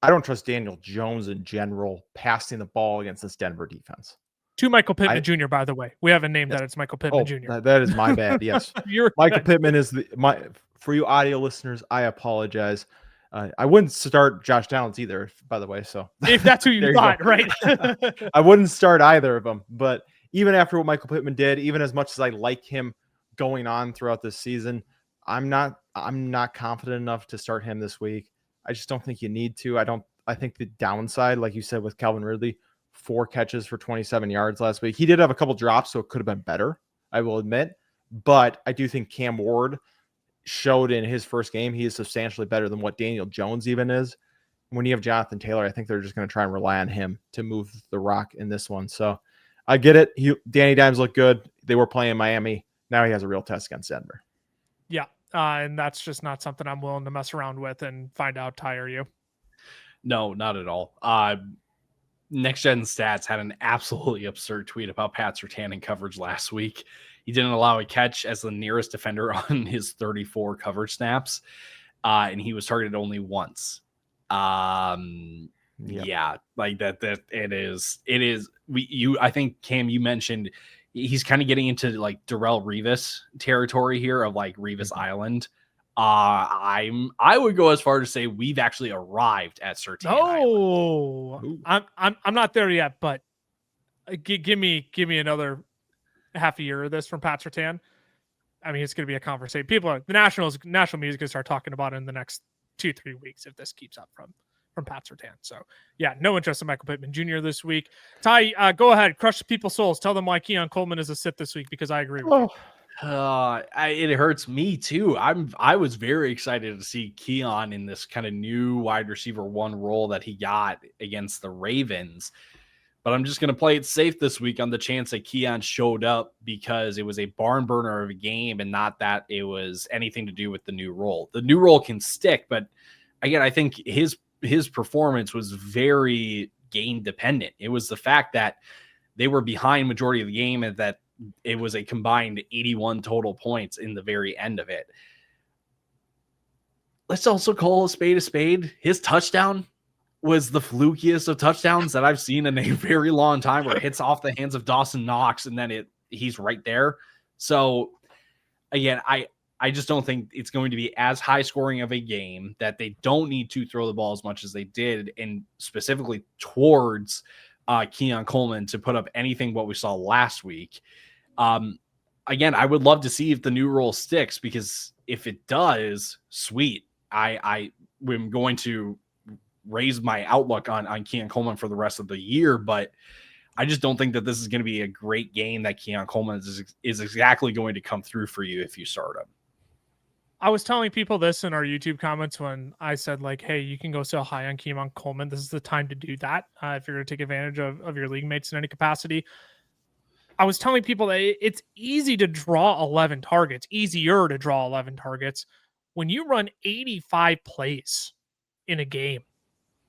I don't trust Daniel Jones in general passing the ball against this Denver defense. To Michael Pittman Jr., by the way. We haven't named that. It's Michael Pittman Jr. That is my bad. Yes. Michael Pittman is for you audio listeners, I apologize. I wouldn't start Josh Downs either, by the way. So if that's who you thought, right? I wouldn't start either of them. But even after what Michael Pittman did, even as much as I like him going on throughout this season, I'm not confident enough to start him this week. I just don't think you need to. I think the downside, like you said with Calvin Ridley, 4 catches for 27 yards last week. He did have a couple drops, so it could have been better, I will admit. But I do think Cam Ward showed in his first game he is substantially better than what Daniel Jones even is. When you have Jonathan Taylor, I think they're just going to try and rely on him to move the rock in this one. So I get it. Danny Dimes looked good. They were playing Miami. Now he has a real test against Denver. Yeah, and that's just not something I'm willing to mess around with and find out. Ty, are you? No, not at all. Next Gen Stats had an absolutely absurd tweet about Pat Surtain in coverage last week. He didn't allow a catch as the nearest defender on his 34 coverage snaps, and he was targeted only once. Yeah, like that it is. I think Cam, you mentioned he's kind of getting into like Darrelle Revis territory here of like Revis Island. I would go as far to say we've actually arrived at Surtain Island. I'm not there yet, but give me another half a year of this from Pat Surtain. I mean, it's going to be a conversation. The national media is going to start talking about it in the next 2-3 weeks if this keeps up from Pat Surtain. So yeah, no interest in Michael Pittman Jr. this week. Ty, go ahead, crush people's souls. Tell them why Keon Coleman is a sit this week, because I agree with you. It hurts me too. I was very excited to see Keon in this kind of new wide receiver 1 role that he got against the Ravens, but I'm just going to play it safe this week on the chance that Keon showed up because it was a barn burner of a game and not that it was anything to do with the new role. The new role can stick, but again, I think his performance was very game dependent. It was the fact that they were behind majority of the game and that it was a combined 81 total points in the very end of it. Let's also call a spade. His touchdown was the flukiest of touchdowns that I've seen in a very long time, where it hits off the hands of Dawson Knox and then he's right there. So again, I just don't think it's going to be as high scoring of a game, that they don't need to throw the ball as much as they did, and specifically towards Keon Coleman to put up anything what we saw last week. again, I would love to see if the new rule sticks, because if it does, sweet. I am going to raise my outlook on Keon Coleman for the rest of the year, but I just don't think that this is going to be a great game that Keon Coleman is exactly going to come through for you if you start him. I was telling people this in our YouTube comments when I said, like, hey, you can go sell high on Keon Coleman. This is the time to do that if you're going to take advantage of your league mates in any capacity. I was telling people that it's easy to draw 11 targets, easier to draw 11 targets when you run 85 plays in a game.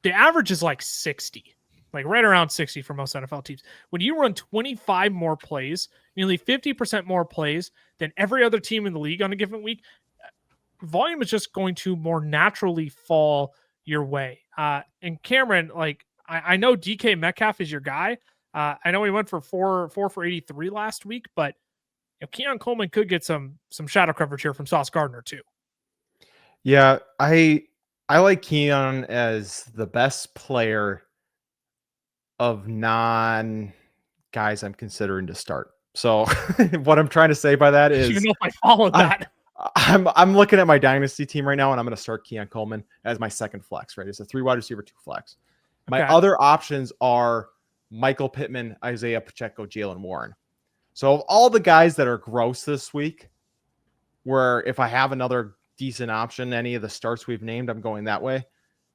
The average is like 60, like right around 60 for most NFL teams. When you run 25 more plays, nearly 50% more plays than every other team in the league on a given week, volume is just going to more naturally fall your way. And Cameron, like, I know DK Metcalf is your guy. I know he went for 4 for 83 last week, but Keon Coleman could get some shadow coverage here from Sauce Gardner too. Yeah, I like Keon as the best player of non guys I'm considering to start. So what I'm trying to say by that is, you know, if I followed that. I'm looking at my dynasty team right now, and I'm going to start Keon Coleman as my second flex. Right, it's a 3 wide receiver, 2 flex. My other options are Michael Pittman, Isaiah Pacheco, Jalen Warren. So of all the guys that are gross this week, where if I have another decent option, any of the starts we've named, I'm going that way.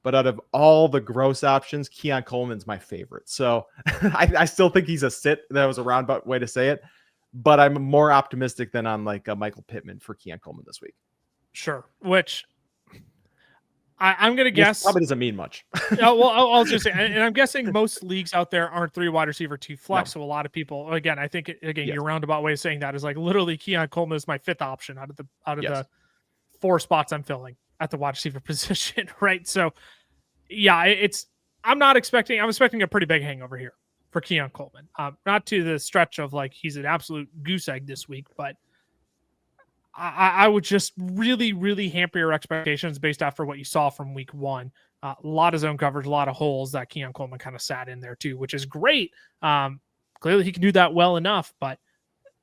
But out of all the gross options, Keon Coleman's my favorite. So I still think he's a sit. That was a roundabout way to say it. But I'm more optimistic than on like Michael Pittman for Keon Coleman this week. Sure. Which I'm going to guess probably doesn't mean much. Well, I'll just say, and I'm guessing most leagues out there aren't 3 wide receiver, 2 flex. No. So a lot of people, again, I think Yes. your roundabout way of saying that is like literally Keon Coleman is my 5th option out of Yes. the 4 spots I'm filling at the wide receiver position. Right. So yeah, I'm expecting a pretty big hangover here for Keon Coleman. Not to the stretch of like, he's an absolute goose egg this week, but I would just really, really hamper your expectations based after what you saw from week 1. A lot of zone coverage, a lot of holes that Keon Coleman kind of sat in there too, which is great. Clearly he can do that well enough, but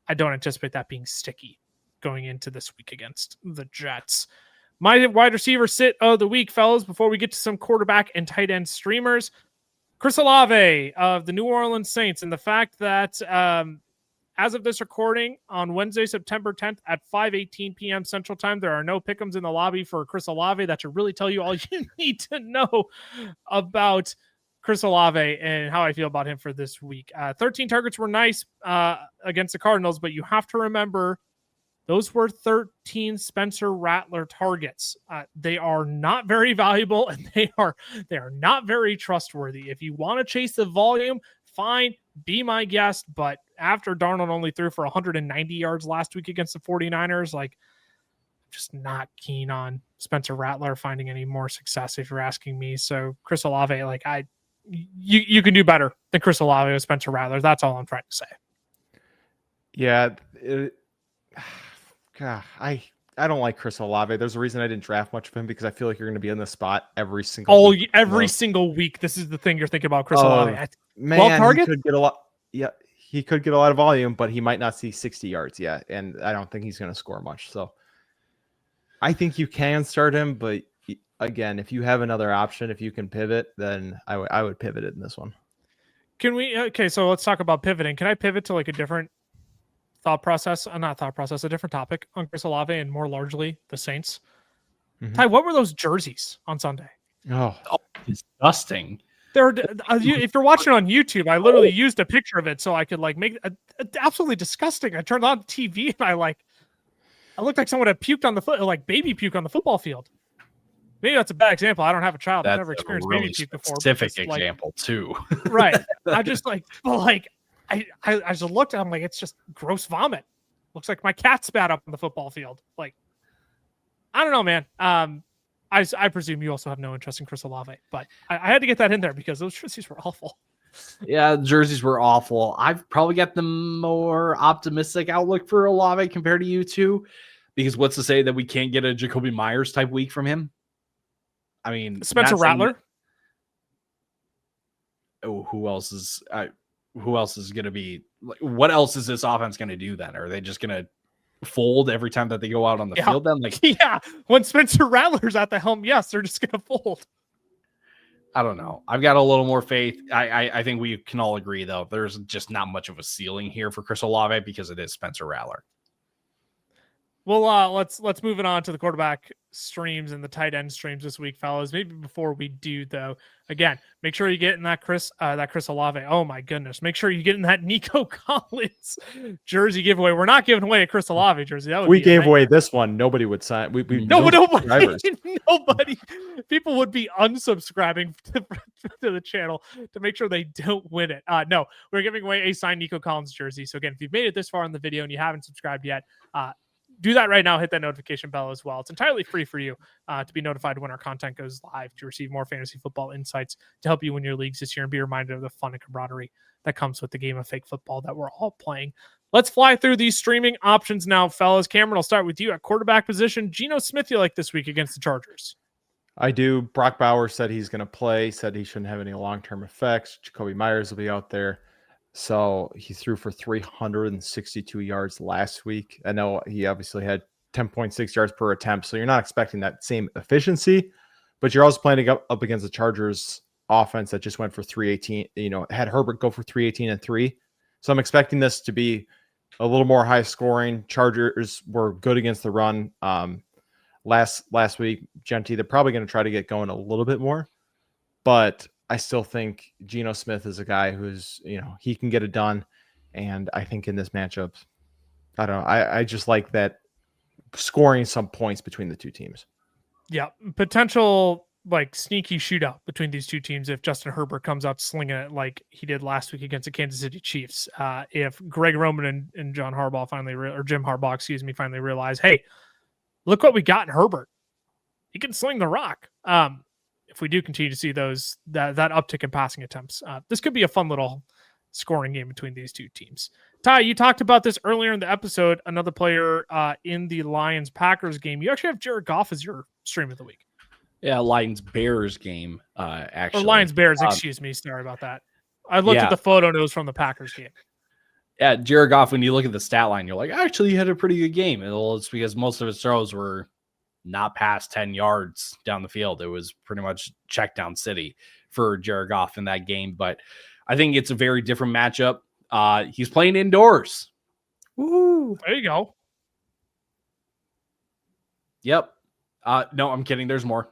I don't anticipate that being sticky going into this week against the Jets. My wide receiver sit of the week, fellas, before we get to some quarterback and tight end streamers, Chris Olave of the New Orleans Saints, and the fact that as of this recording on Wednesday, September 10th at 5:18 p.m. Central Time, there are no pick'ems in the lobby for Chris Olave. That should really tell you all you need to know about Chris Olave and how I feel about him for this week. 13 targets were nice against the Cardinals, but you have to remember those were 13 Spencer Rattler targets. They are not very valuable, and they are not very trustworthy. If you want to chase the volume, fine, be my guest. But after Darnold only threw for 190 yards last week against the 49ers, like, just not keen on Spencer Rattler finding any more success if you're asking me. So Chris Olave, like, you can do better than Chris Olave with Spencer Rattler. That's all I'm trying to say. Yeah. God, I don't like Chris Olave. There's a reason I didn't draft much of him, because I feel like you're going to be in this spot every single week. Single week. This is the thing you're thinking about, Chris Olave. Man, 12 targets? He could get a lot. Yeah, he could get a lot of volume, but he might not see 60 yards yet, and I don't think he's going to score much. So I think you can start him, but again, if you have another option, if you can pivot, then I would pivot it in this one. Can we? Okay, so let's talk about pivoting. Can I pivot to like a different a different topic on Chris Olave and more largely the Saints? Mm-hmm. Ty, what were those jerseys on Sunday? Oh, disgusting. They're if you're watching on YouTube, I literally used a picture of it so I could like make it absolutely disgusting. I turned on the TV and I looked like someone had puked on the foot, like baby puke on the football field. Maybe that's a bad example. I don't have a child. I've never experienced really baby puke before. Specific example too. Right. I just I just looked at him like, it's just gross vomit. Looks like my cat spat up on the football field. Like, I don't know, man. I presume you also have no interest in Chris Olave, but I had to get that in there because those jerseys were awful. Yeah, the jerseys were awful. I've probably got the more optimistic outlook for Olave compared to you two, because what's to say that we can't get a Jacoby Myers type week from him? I mean, Spencer Rattler. Who else is going to be what else is this offense going to do then? Are they just going to fold every time that they go out on the field then? Like, yeah, when Spencer Rattler's at the helm, yes, they're just going to fold. I don't know. I've got a little more faith. I think we can all agree, though, there's just not much of a ceiling here for Chris Olave because it is Spencer Rattler. Well, let's move it on to the quarterback streams and the tight end streams this week, fellas. Maybe before we do, though, again, make sure you get in that Chris Olave. Oh my goodness, make sure you get in that Nico Collins jersey giveaway. We're not giving away a Chris Olave jersey. That would we gave away this one. Nobody would sign. Nobody. People would be unsubscribing to the channel to make sure they don't win it. No, we're giving away a signed Nico Collins jersey. So again, if you've made it this far in the video and you haven't subscribed yet, do that right now. Hit that notification bell as well. It's entirely free for you to be notified when our content goes live, to receive more fantasy football insights, to help you win your leagues this year, and be reminded of the fun and camaraderie that comes with the game of fake football that we're all playing. Let's fly through these streaming options now, fellas. Cameron, I'll start with you at quarterback position. Geno Smith, you like this week against the Chargers? I do. Brock Bowers said he's going to play, said he shouldn't have any long-term effects. Jacoby Myers will be out there. So he threw for 362 yards last week. I know he obviously had 10.6 yards per attempt, so you're not expecting that same efficiency, but you're also playing up against the Chargers offense that just went for 318, had Herbert go for 318 and 3. So I'm expecting this to be a little more high scoring. Chargers were good against the run last week. Genty, they're probably going to try to get going a little bit more, but I still think Geno Smith is a guy who's, he can get it done. And I think in this matchup, I don't know. I just like that scoring some points between the two teams. Yeah. Potential like sneaky shootout between these two teams if Justin Herbert comes out slinging it like he did last week against the Kansas City Chiefs. If Greg Roman and John Harbaugh Jim Harbaugh, finally realize, hey, look what we got in Herbert. He can sling the rock. If we do continue to see that uptick in passing attempts, this could be a fun little scoring game between these two teams. Ty, you talked about this earlier in the episode, another player in the Lions-Packers game. You actually have Jared Goff as your stream of the week. Yeah, Lions-Bears game, actually. Or Lions-Bears, excuse me. Sorry about that. I looked at the photo and it was from the Packers game. Yeah, Jared Goff, when you look at the stat line, you're like, actually, he had a pretty good game. It's because most of his throws were not past 10 yards down the field. It was pretty much check down city for Jared Goff in that game. But I think it's a very different matchup. He's playing indoors. Woo! There you go. Yep. No, I'm kidding. There's more.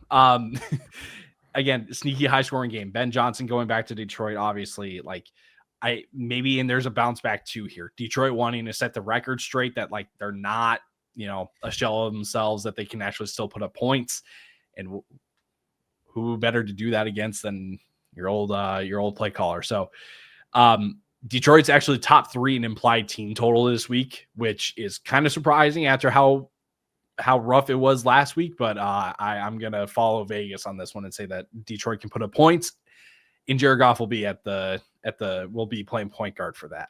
Again, sneaky high scoring game. Ben Johnson going back to Detroit, obviously. And there's a bounce back too here. Detroit wanting to set the record straight that they're not, a shell of themselves, that they can actually still put up points. And who better to do that against than your old play caller? So Detroit's actually top 3 in implied team total this week, which is kind of surprising after how rough it was last week. But I'm going to follow Vegas on this one and say that Detroit can put up points, and Jared Goff will be will be playing point guard for that.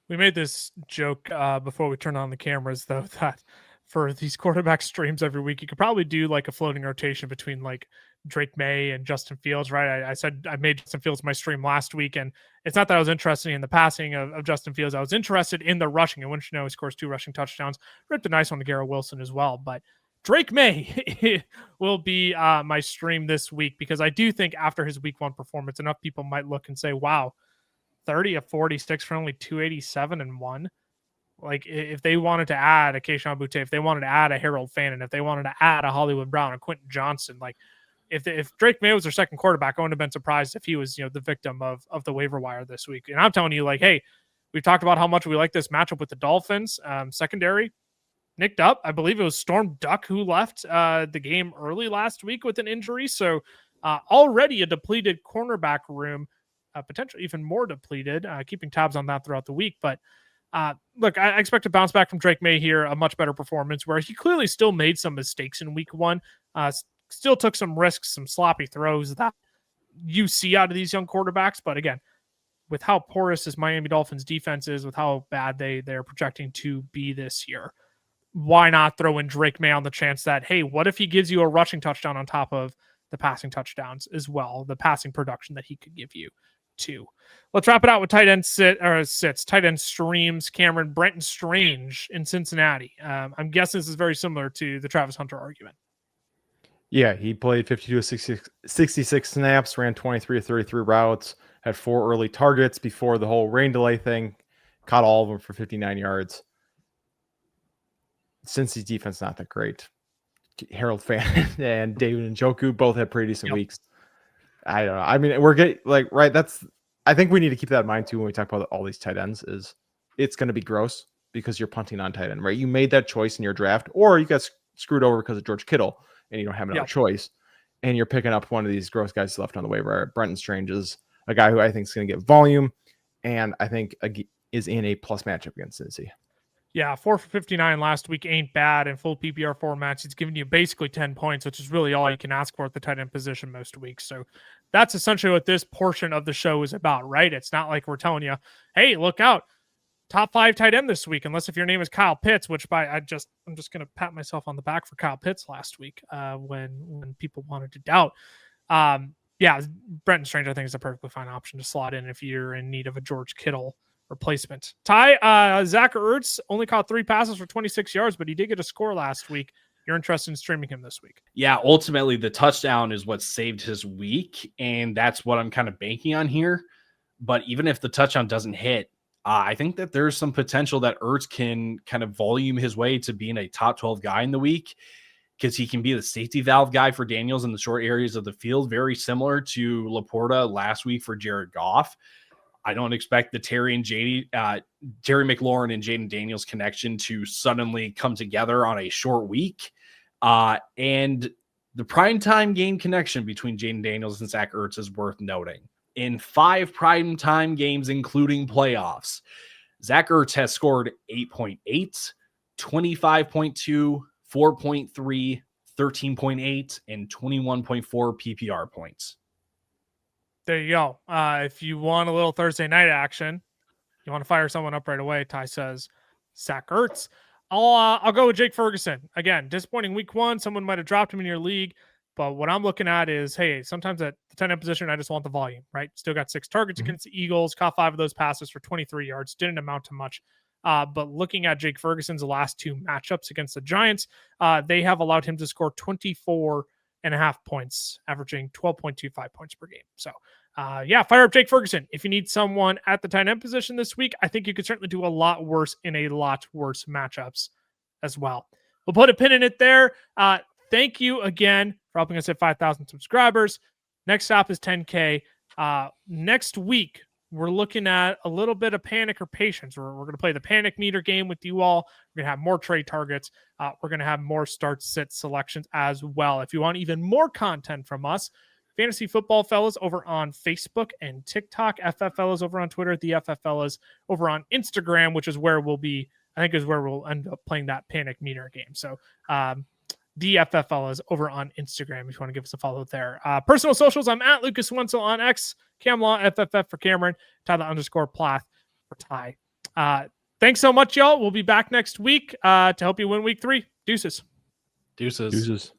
We made this joke before we turned on the cameras, though, that for these quarterback streams every week, you could probably do a floating rotation between Drake May and Justin Fields, right? I said I made Justin Fields my stream last week, and it's not that I was interested in the passing of Justin Fields. I was interested in the rushing, and wouldn't you know, he scores 2 rushing touchdowns. Ripped a nice one to Garrett Wilson as well, but Drake May will be my stream this week, because I do think after his week 1 performance, enough people might look and say, wow, 30 of 46 for only 287 and 1. If they wanted to add a Kayshon Boutte, if they wanted to add a Harold Fannin, if they wanted to add a Hollywood Brown, a Quentin Johnson, if Drake May was their second quarterback, I wouldn't have been surprised if he was, the victim of the waiver wire this week. And I'm telling you, hey, we've talked about how much we like this matchup with the Dolphins. Secondary nicked up. I believe it was Storm Duck who left the game early last week with an injury. So already a depleted cornerback room, potentially even more depleted, keeping tabs on that throughout the week. But look, I expect to bounce back from Drake May here, a much better performance, where he clearly still made some mistakes in week 1, still took some risks, some sloppy throws that you see out of these young quarterbacks. But again, with how porous this Miami Dolphins defense is, with how bad they're projecting to be this year, why not throw in Drake May on the chance that, hey, what if he gives you a rushing touchdown on top of the passing touchdowns as well, the passing production that he could give you? 2. Let's wrap it out with tight end tight end streams. Cameron, Brenton Strange in Cincinnati. I'm guessing this is very similar to the Travis Hunter argument. Yeah, he played 52 of 66 snaps, ran 23 of 33 routes, had 4 early targets before the whole rain delay thing, caught all of them for 59 yards. Cincy's defense not that great. Harold Fan and David Njoku both had pretty decent weeks. I don't know. I mean, we're getting I think we need to keep that in mind too when we talk about all these tight ends. Is it's going to be gross because you're punting on tight end, right? You made that choice in your draft, or you got screwed over because of George Kittle, and you don't have another choice, and you're picking up one of these gross guys left on the waiver. Brenton Strange is a guy who I think is going to get volume, and I think is in a plus matchup against Cincy. Yeah, 4 for 59 last week ain't bad in full PPR formats. He's giving you basically 10 points, which is really all you can ask for at the tight end position most weeks. So that's essentially what this portion of the show is about, right? It's not like we're telling you, hey, look out, top 5 tight end this week, unless if your name is Kyle Pitts, which I'm just going to pat myself on the back for Kyle Pitts last week when people wanted to doubt. Yeah, Brenton Strange, I think, is a perfectly fine option to slot in if you're in need of a George Kittle replacement. Zach Ertz only caught 3 passes for 26 yards, but he did get a score last week. You're interested in streaming him this week? Yeah, ultimately the touchdown is what saved his week, and that's what I'm kind of banking on here. But even if the touchdown doesn't hit, I think that there's some potential that Ertz can kind of volume his way to being a top 12 guy in the week, because he can be the safety valve guy for Daniels in the short areas of the field, very similar to Laporta last week for Jared Goff. I don't expect the Terry McLaurin and Jaden Daniels connection to suddenly come together on a short week. And the primetime game connection between Jaden Daniels and Zach Ertz is worth noting. In 5 primetime games, including playoffs, Zach Ertz has scored 8.8, 25.2, 4.3, 13.8, and 21.4 PPR points. There you go. If you want a little Thursday night action, you want to fire someone up right away, Ty says Zach Ertz. I'll go with Jake Ferguson. Again, disappointing week 1. Someone might have dropped him in your league, but what I'm looking at is, hey, sometimes at the 10 position, I just want the volume, right? Still got 6 targets against the Eagles, caught 5 of those passes for 23 yards, didn't amount to much. But looking at Jake Ferguson's last 2 matchups against the Giants, they have allowed him to score 24.5 points, averaging 12.25 points per game. So, fire up Jake Ferguson. If you need someone at the tight end position this week, I think you could certainly do a lot worse in a lot worse matchups as well. We'll put a pin in it there. Thank you again for helping us hit 5,000 subscribers. Next stop is 10K. Next week, we're looking at a little bit of panic or patience. We're going to play the panic meter game with you all. We're going to have more trade targets. We're going to have more start-sit selections as well. If you want even more content from us, Fantasy Football Fellas over on Facebook and TikTok, FF Fellas over on Twitter, the FF Fellas over on Instagram, which is where we'll end up playing that panic meter game. So, the FF Fellas over on Instagram, if you want to give us a follow there. Personal socials, I'm at Lucas Wenzel on X, Camlaw FFF for Cameron, Tyler_Plath for Ty. Thanks so much, y'all. We'll be back next week to help you win week 3. Deuces. Deuces.